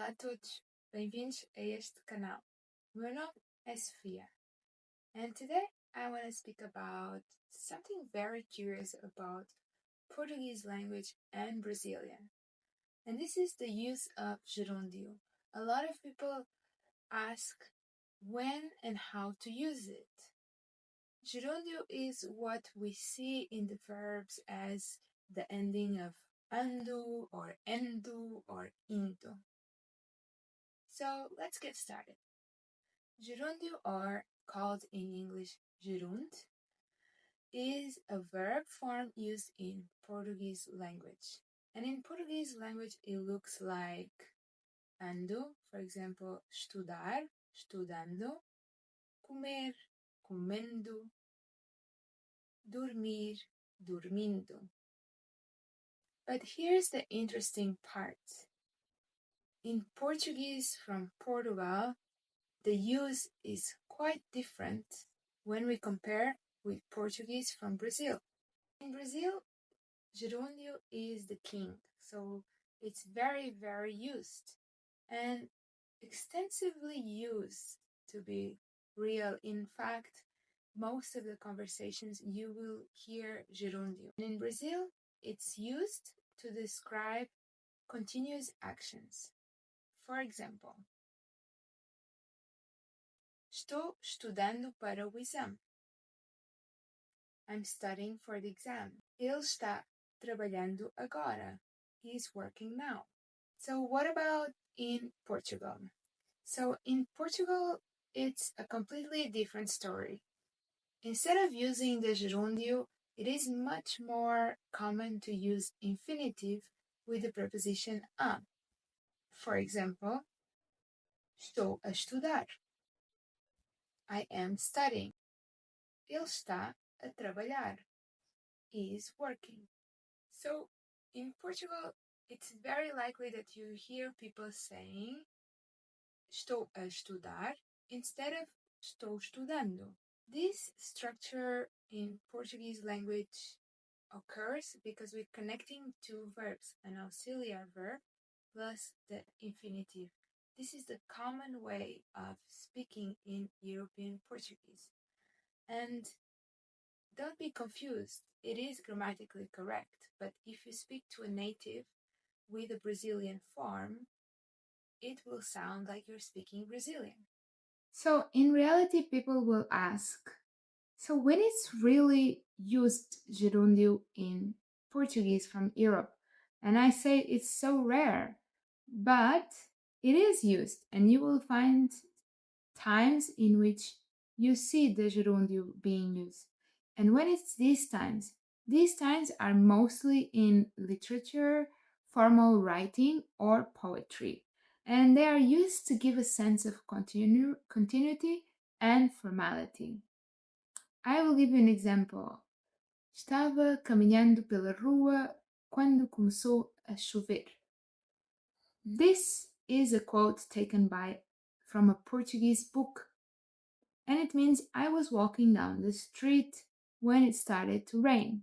Olá a todos, bem-vindos a este canal. O meu nome é Sofia, and today I want to speak about something very curious about Portuguese language and Brazilian. And this is the use of gerúndio. A lot of people ask when and how to use it. Gerúndio is what we see in the verbs as the ending of ando or endo or indo. So let's get started. Gerúndio, or called in English gerund, is a verb form used in Portuguese language. And in Portuguese language, it looks like ando, for example, estudar, estudando, comer, comendo, dormir, dormindo. But here's the interesting part. In Portuguese from Portugal, the use is quite different when we compare with Portuguese from Brazil. In Brazil, gerúndio is the king, so it's very, very used and extensively used, to be real. In fact, most of the conversations you will hear gerúndio. In Brazil, it's used to describe continuous actions. For example, estou estudando para o exame. I'm studying for the exam. Ele está trabalhando agora. He's working now. So what about in Portugal? So in Portugal, it's a completely different story. Instead of using the gerúndio, it is much more common to use infinitive with the preposition a. For example, estou a estudar. I am studying. Ele está a trabalhar. He is working. So in Portugal, it's very likely that you hear people saying estou a estudar instead of estou estudando. This structure in Portuguese language occurs because we're connecting two verbs, an auxiliary verb plus the infinitive. This is the common way of speaking in European Portuguese. And don't be confused, it is grammatically correct, but if you speak to a native with a Brazilian form, it will sound like you're speaking Brazilian. So in reality, people will ask, so when it's really used gerúndio in Portuguese from Europe? And I say it's so rare, but it is used, and you will find times in which you see the gerúndio being used. And when it's these times are mostly in literature, formal writing, or poetry. And they are used to give a sense of continuity and formality. I will give you an example. Estava caminhando pela rua quando começou a chover. This is a quote taken from a Portuguese book, and it means I was walking down the street when it started to rain.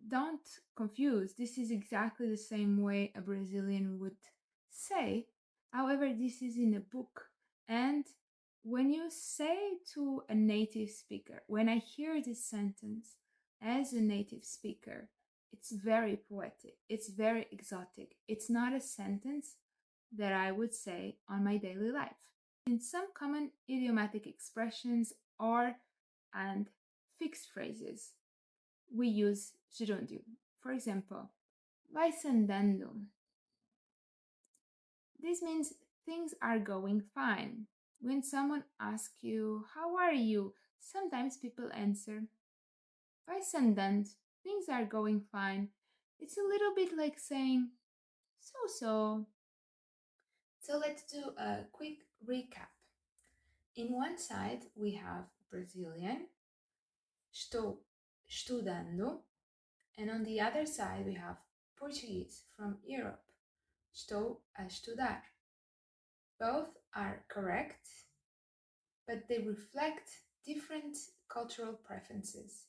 Don't confuse, this is exactly the same way a Brazilian would say. However, this is in a book, and when you say to a native speaker, when I hear this sentence as a native speaker, it's very poetic, it's very exotic. It's not a sentence that I would say on my daily life. In some common idiomatic expressions and fixed phrases, we use gerúndio. For example, vai-se andando. This means things are going fine. When someone asks you, how are you? Sometimes people answer, vai-se andando, things are going fine. It's a little bit like saying, so. So let's do a quick recap. In one side, we have Brazilian, estou estudando, and on the other side, we have Portuguese from Europe, estou a estudar. Both are correct, but they reflect different cultural preferences.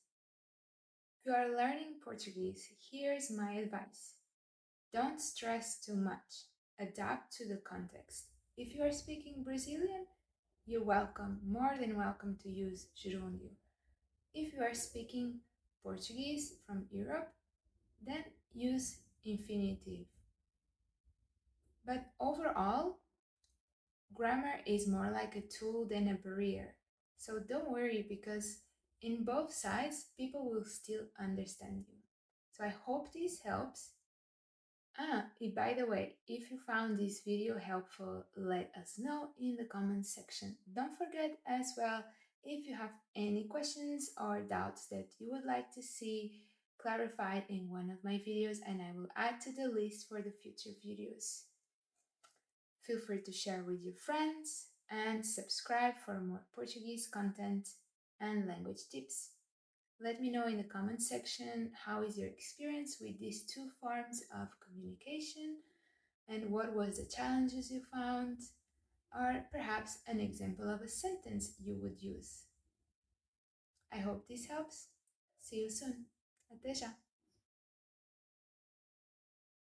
If you are learning Portuguese, here's my advice. Don't stress too much. adapt to the context. If you are speaking Brazilian, you're welcome, more than welcome to use gerúndio. If you are speaking Portuguese from Europe, then use infinitive. But overall, grammar is more like a tool than a barrier. So don't worry, because in both sides, people will still understand you. So I hope this helps. By the way, if you found this video helpful, let us know in the comments section. Don't forget as well, if you have any questions or doubts that you would like to see clarified in one of my videos, and I will add to the list for the future videos. Feel free to share with your friends and subscribe for more Portuguese content and language tips. Let me know in the comment section how is your experience with these two forms of communication and what was the challenges you found, or perhaps an example of a sentence you would use. I hope this helps. See you soon. Até já!